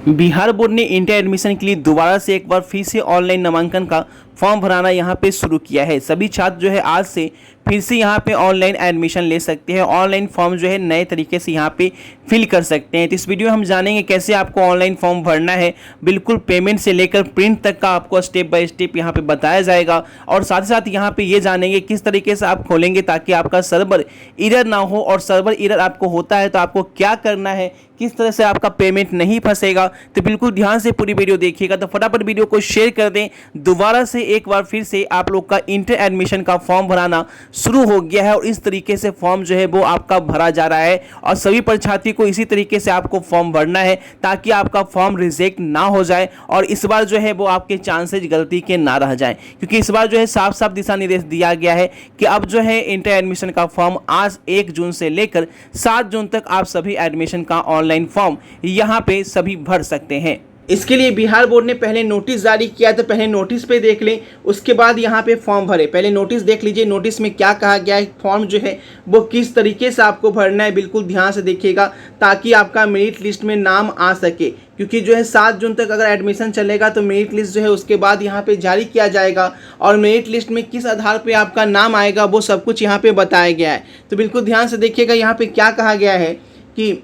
Bihar board ने inter admission के लिए दोबारा से एक बार फिर से ऑनलाइन नामांकन का फॉर्म भराना यहाँ पे शुरू किया है। सभी छात्र जो है आज से फिर से यहाँ पे ऑनलाइन एडमिशन ले सकते हैं। ऑनलाइन फॉर्म जो है नए तरीके से यहाँ पे फिल कर सकते हैं। तो इस वीडियो में हम जानेंगे कैसे आपको ऑनलाइन फॉर्म भरना है, बिल्कुल पेमेंट से लेकर प्रिंट तक का आपको स्टेप बाय स्टेप यहाँ पे बताया जाएगा। और साथ ही साथ यहाँ पे ये जानेंगे किस तरीके से आप खोलेंगे ताकि आपका सर्वर एरर ना हो, और सर्वर एरर आपको होता है तो आपको क्या करना है, किस तरह से आपका पेमेंट नहीं फंसेगा। तो बिल्कुल ध्यान से पूरी वीडियो देखिएगा। तो फटाफट वीडियो को शेयर कर दें। दोबारा से एक बार फिर से आप लोग का इंटर एडमिशन का फॉर्म भराना शुरू हो गया है और इस तरीके से फॉर्म जो है वो आपका भरा जा रहा है। और सभी परीक्षार्थी को इसी तरीके से आपको फॉर्म भरना है ताकि आपका फॉर्म रिजेक्ट ना हो जाए और इस बार जो है वो आपके चांसेज गलती के ना रह जाए, क्योंकि इस बार जो है साफ साफ दिशा निर्देश दिया गया है कि अब जो है इंटर एडमिशन का फॉर्म आज 1 जून से लेकर 7 जून तक आप सभी एडमिशन का ऑनलाइन फॉर्म यहां पे सभी भर सकते हैं। इसके लिए बिहार बोर्ड ने पहले नोटिस जारी किया, तो पहले नोटिस पे देख लें, उसके बाद यहाँ पे फॉर्म भरे। पहले नोटिस देख लीजिए, नोटिस में क्या कहा गया है, फॉर्म जो है वो किस तरीके से आपको भरना है, बिल्कुल ध्यान से देखिएगा ताकि आपका मेरिट लिस्ट में नाम आ सके। क्योंकि जो है 7 जून तक अगर एडमिशन चलेगा तो मेरिट लिस्ट जो है उसके बाद यहाँ पे जारी किया जाएगा और मेरिट लिस्ट में किस आधार पे आपका नाम आएगा वो सब कुछ यहाँ पे बताया गया है। तो बिल्कुल ध्यान से देखिएगा, यहाँ पे क्या कहा गया है कि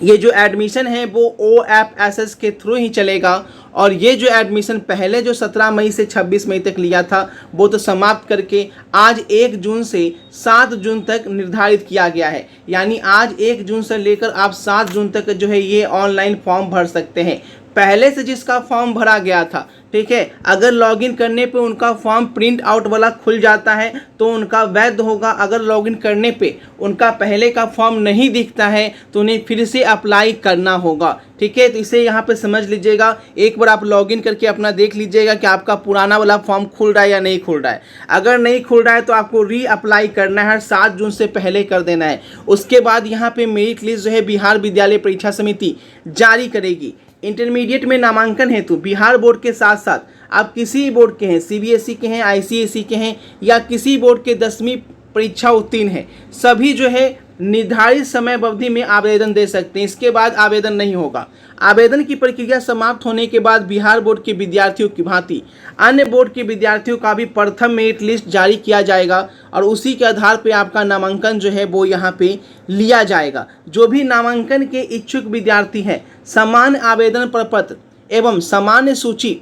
ये जो एडमिशन है वो OFSS के थ्रू ही चलेगा और ये जो एडमिशन पहले जो 17 मई से 26 मई तक लिया था वो तो समाप्त करके आज 1 जून से 7 जून तक निर्धारित किया गया है। यानी आज 1 जून से लेकर आप 7 जून तक जो है ये ऑनलाइन फॉर्म भर सकते हैं। पहले से जिसका फॉर्म भरा गया था, ठीक है, अगर लॉगिन करने पे उनका फॉर्म प्रिंट आउट वाला खुल जाता है तो उनका वैध होगा। अगर लॉगिन करने पे उनका पहले का फॉर्म नहीं दिखता है तो उन्हें फिर से अप्लाई करना होगा। ठीक है, तो इसे यहाँ पे समझ लीजिएगा। एक बार आप लॉगिन करके अपना देख लीजिएगा कि आपका पुराना वाला फॉर्म खुल रहा है या नहीं खुल रहा है। अगर नहीं खुल रहा है तो आपको री अप्लाई करना है, 7 जून से पहले कर देना है। उसके बाद यहाँ पे मेरिट लिस्ट जो है बिहार विद्यालय परीक्षा समिति जारी करेगी। इंटरमीडिएट में नामांकन हेतु बिहार बोर्ड के साथ साथ आप किसी बोर्ड के हैं, CBSE के हैं, ICSE के हैं या किसी बोर्ड के 10वीं परीक्षा उत्तीर्ण हैं, सभी जो है निर्धारित समय अवधि में आवेदन दे सकते हैं। इसके बाद आवेदन नहीं होगा। आवेदन की प्रक्रिया समाप्त होने के बाद बिहार बोर्ड के विद्यार्थियों की भांति अन्य बोर्ड के विद्यार्थियों का भी प्रथम मेरिट लिस्ट जारी किया जाएगा और उसी के आधार पर आपका नामांकन जो है वो यहाँ पे लिया जाएगा। जो भी नामांकन के इच्छुक विद्यार्थी हैं समान आवेदन प्रपत्र एवं सामान्य सूची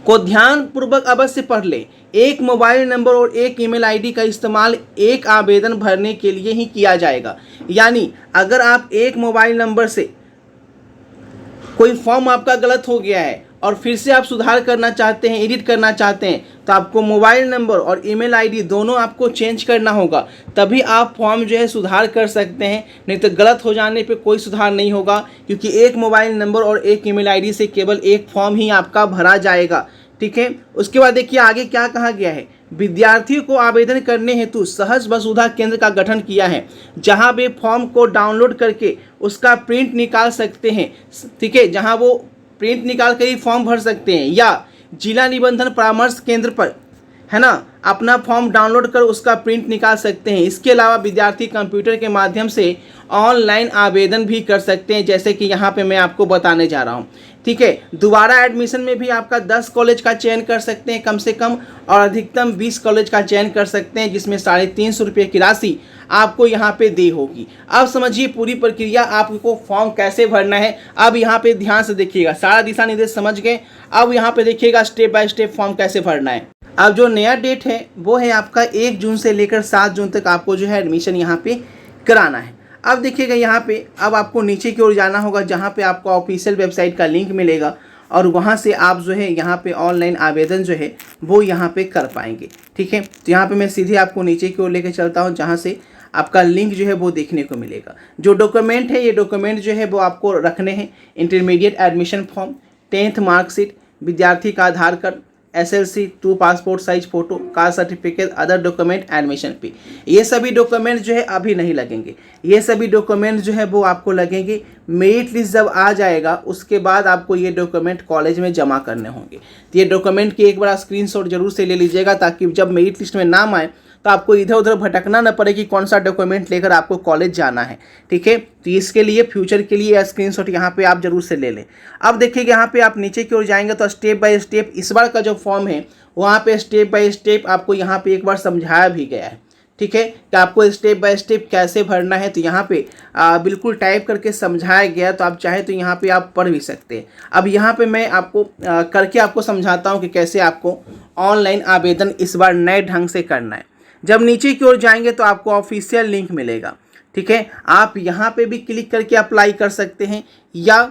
को ध्यान पूर्वक अवश्य पढ़ लें। एक मोबाइल नंबर और एक ईमेल आईडी का इस्तेमाल एक आवेदन भरने के लिए ही किया जाएगा। यानी अगर आप एक मोबाइल नंबर से कोई फॉर्म आपका गलत हो गया है और फिर से आप सुधार करना चाहते हैं, एडिट करना चाहते हैं, तो आपको मोबाइल नंबर और ईमेल आईडी दोनों आपको चेंज करना होगा, तभी आप फॉर्म जो है सुधार कर सकते हैं। नहीं तो गलत हो जाने पे कोई सुधार नहीं होगा, क्योंकि एक मोबाइल नंबर और एक ईमेल आईडी से केवल एक फॉर्म ही आपका भरा जाएगा। ठीक है, उसके बाद देखिए आगे क्या कहा गया है। विद्यार्थियों को आवेदन करने हेतु सहज वसुधा केंद्र का गठन किया है, जहां वे फॉर्म को डाउनलोड करके उसका प्रिंट निकाल सकते हैं। ठीक है, जहां वो प्रिंट निकाल कर ही फॉर्म भर सकते हैं या जिला निबंधन परामर्श केंद्र पर, है ना, अपना फॉर्म डाउनलोड कर उसका प्रिंट निकाल सकते हैं। इसके अलावा विद्यार्थी कंप्यूटर के माध्यम से ऑनलाइन आवेदन भी कर सकते हैं, जैसे कि यहाँ पे मैं आपको बताने जा रहा हूँ। ठीक है, दोबारा एडमिशन में भी आपका 10 कॉलेज का चयन कर सकते हैं कम से कम, और अधिकतम 20 कॉलेज का चयन कर सकते हैं, जिसमें 350 रुपये की राशि आपको यहाँ पे दी होगी। अब समझिए पूरी प्रक्रिया, आपको फॉर्म कैसे भरना है। अब यहाँ पे ध्यान से देखिएगा, सारा दिशा निर्देश समझ गए। अब यहाँ पे देखिएगा स्टेप बाय स्टेप फॉर्म कैसे भरना है। अब जो नया डेट है वो है आपका 1 जून से लेकर 7 जून तक आपको जो है एडमिशन यहाँ पे कराना है। अब देखिएगा यहाँ पे अब आपको नीचे की ओर जाना होगा, जहाँ पे आपको ऑफिशियल वेबसाइट का लिंक मिलेगा और वहाँ से आप जो है यहाँ पे ऑनलाइन आवेदन जो है वो यहाँ पे कर पाएंगे। ठीक है, तो यहाँ पे मैं सीधे आपको नीचे की ओर लेकर चलता हूँ, जहाँ से आपका लिंक जो है वो देखने को मिलेगा। जो डॉक्यूमेंट है, ये डॉक्यूमेंट जो है वो आपको रखने हैं। Intermediate admission form, 10th marksheet, विद्यार्थी का Aadhaar card, SLC 2 passport size photo, caste certificate, other document, admission fee. ये सभी डॉक्यूमेंट जो है अभी नहीं लगेंगे। ये सभी डॉक्यूमेंट जो है वो आपको लगेंगे मेरिट लिस्ट जब आ जाएगा, उसके बाद आपको ये डॉक्यूमेंट कॉलेज में जमा करने होंगे। तो ये डॉक्यूमेंट की एक बार स्क्रीनशॉट जरूर से ले लीजिएगा, ताकि जब मेरिट लिस्ट में नाम आए तो आपको इधर उधर भटकना न पड़े कि कौन सा डॉक्यूमेंट लेकर आपको कॉलेज जाना है। ठीक है, तो इसके लिए फ्यूचर के लिए स्क्रीनशॉट यहाँ पे आप जरूर से ले लें। अब देखिए यहाँ पे आप नीचे की ओर जाएंगे तो स्टेप बाय स्टेप इस बार का जो फॉर्म है वहाँ पे स्टेप बाय स्टेप आपको यहाँ पे एक बार समझाया भी गया है। ठीक है, कि आपको स्टेप बाय स्टेप कैसे भरना है, तो यहाँ पे बिल्कुल टाइप करके समझाया गया, तो आप चाहे तो यहाँ पे आप पढ़ भी सकते हैं। अब यहाँ पे मैं आपको करके आपको समझाता हूँ कि कैसे आपको ऑनलाइन आवेदन इस बार नए ढंग से करना है। जब नीचे की ओर जाएंगे तो आपको ऑफिशियल लिंक मिलेगा। ठीक है, आप यहाँ पे भी क्लिक करके अप्लाई कर सकते हैं या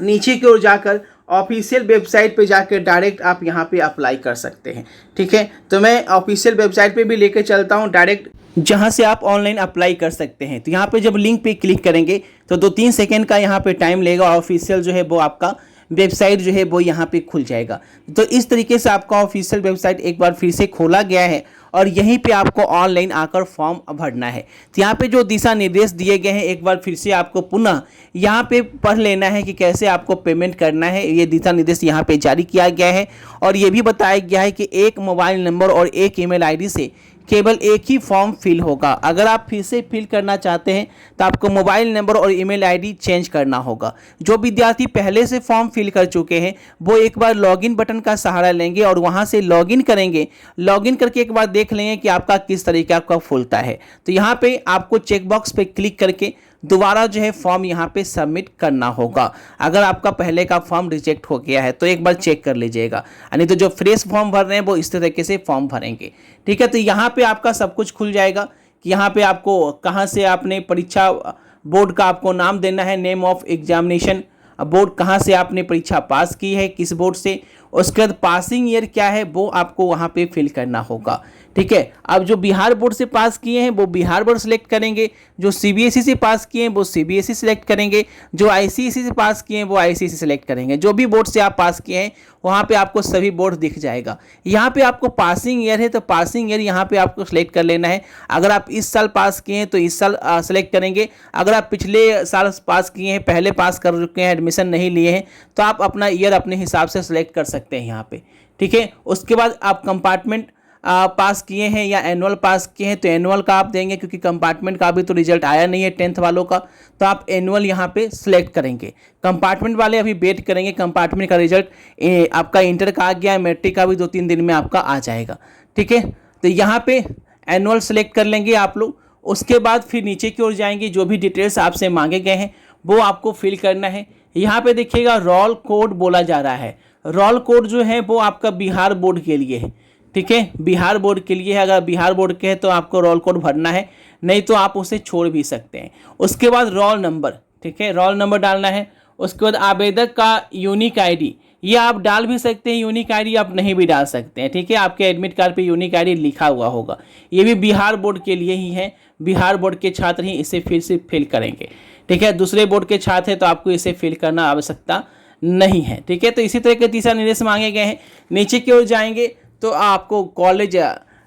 नीचे की ओर जाकर ऑफिशियल वेबसाइट पे जाकर डायरेक्ट आप यहाँ पे अप्लाई कर सकते हैं। ठीक है, तो मैं ऑफिशियल वेबसाइट पे भी लेके चलता हूँ डायरेक्ट, जहाँ से आप ऑनलाइन अप्लाई कर सकते हैं। तो यहाँ पे जब लिंक पे क्लिक करेंगे तो 2-3 सेकेंड का यहाँ पे टाइम लेगा, ऑफिशियल जो है वो आपका वेबसाइट जो है वो यहाँ पे खुल जाएगा। तो इस तरीके से आपका ऑफिशियल वेबसाइट एक बार फिर से खोला गया है और यहीं पे आपको ऑनलाइन आकर फॉर्म भरना है। तो यहाँ पे जो दिशा निर्देश दिए गए हैं एक बार फिर से आपको पुनः यहाँ पे पढ़ लेना है कि कैसे आपको पेमेंट करना है। ये दिशा निर्देश यहाँ पे जारी किया गया है और ये भी बताया गया है कि एक मोबाइल नंबर और एक ईमेल आईडी से केवल एक ही फॉर्म फिल होगा। अगर आप फिर से फिल करना चाहते हैं तो आपको मोबाइल नंबर और ईमेल आईडी चेंज करना होगा। जो विद्यार्थी पहले से फॉर्म फिल कर चुके हैं वो एक बार लॉगिन बटन का सहारा लेंगे और वहां से लॉगिन करेंगे। लॉगिन करके एक बार देख लेंगे कि आपका किस तरीके का खुलता है। तो यहाँ पे आपको चेकबॉक्स पे क्लिक करके दोबारा जो है फॉर्म यहाँ पे सबमिट करना होगा। अगर आपका पहले का फॉर्म रिजेक्ट हो गया है तो एक बार चेक कर लीजिएगा, यानी तो जो फ्रेश फॉर्म भर रहे हैं वो इस तरीके से फॉर्म भरेंगे। ठीक है, तो यहाँ पे आपका सब कुछ खुल जाएगा कि यहाँ पे आपको कहाँ से आपने परीक्षा बोर्ड का आपको नाम देना है, नेम ऑफ एग्जामिनेशन बोर्ड, कहाँ से आपने परीक्षा पास की है, किस बोर्ड से, उसके बाद पासिंग ईयर क्या है वो आपको वहाँ पे फिल करना होगा। ठीक है, अब जो बिहार बोर्ड से पास किए हैं वो बिहार बोर्ड सेलेक्ट करेंगे, जो सीबीएसई से पास किए हैं वो सीबीएसई सेलेक्ट करेंगे, जो आईसीएसई से पास किए हैं वो आईसीएसई सेलेक्ट करेंगे। जो भी बोर्ड से आप पास किए हैं वहाँ पे आपको सभी बोर्ड दिख जाएगा। यहाँ पे आपको पासिंग ईयर है तो पासिंग ईयर यहाँ पे आपको सेलेक्ट कर लेना है। अगर आप इस साल पास किए हैं तो इस साल सेलेक्ट करेंगे। अगर आप पिछले साल पास किए हैं, पहले पास कर चुके हैं, एडमिशन नहीं लिए हैं, तो आप अपना ईयर अपने हिसाब से सेलेक्ट कर सकते हैं यहाँ पे। ठीक है, उसके बाद आप कंपार्टमेंट पास किए हैं या एनुअल पास किए हैं तो एनुअल का आप देंगे, क्योंकि कंपार्टमेंट का अभी तो रिजल्ट आया नहीं है 10th वालों का, तो आप एनुअल यहाँ पे सिलेक्ट करेंगे। कंपार्टमेंट वाले अभी वेट करेंगे, कंपार्टमेंट का रिजल्ट आपका इंटर का आ गया है, मैट्रिक का भी 2-3 दिन में आपका आ जाएगा। ठीक है, तो यहाँ पे एनुअल सेलेक्ट कर लेंगे आप लोग। उसके बाद फिर नीचे की ओर जाएंगे, जो भी डिटेल्स आपसे मांगे गए हैं वो आपको फिल करना है। यहाँ पे देखिएगा रोल कोड बोला जा रहा है। रोल कोड जो है वो आपका बिहार बोर्ड के लिए है। ठीक है, बिहार बोर्ड के लिए है। अगर बिहार बोर्ड के है तो आपको रोल कोड भरना है, नहीं तो आप उसे छोड़ भी सकते हैं। उसके बाद रोल नंबर, ठीक है, रोल नंबर डालना है। उसके बाद आवेदक का यूनिक आईडी, ये आप डाल भी सकते हैं, यूनिक आईडी आप नहीं भी डाल सकते हैं। ठीक है, आपके एडमिट कार्ड पे यूनिक आईडी लिखा हुआ होगा। ये भी बिहार बोर्ड के लिए ही है, बिहार बोर्ड के छात्र ही इसे फिर से फिल करेंगे। ठीक है, दूसरे बोर्ड के छात्र हैं तो आपको इसे फिल करना आवश्यकता नहीं है। ठीक है, तो इसी तरह के दिशा निर्देश मांगे गए हैं। नीचे की ओर जाएंगे तो आपको कॉलेज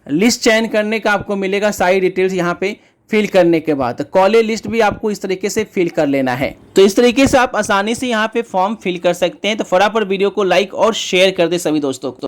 लिस्ट चयन करने का आपको मिलेगा सारी डिटेल्स यहाँ पे फिल करने के बाद। कॉलेज लिस्ट भी आपको इस तरीके से फिल कर लेना है। तो इस तरीके से आप आसानी से यहाँ पे फॉर्म फिल कर सकते हैं। तो फटाफट वीडियो को लाइक और शेयर कर दे सभी दोस्तों को।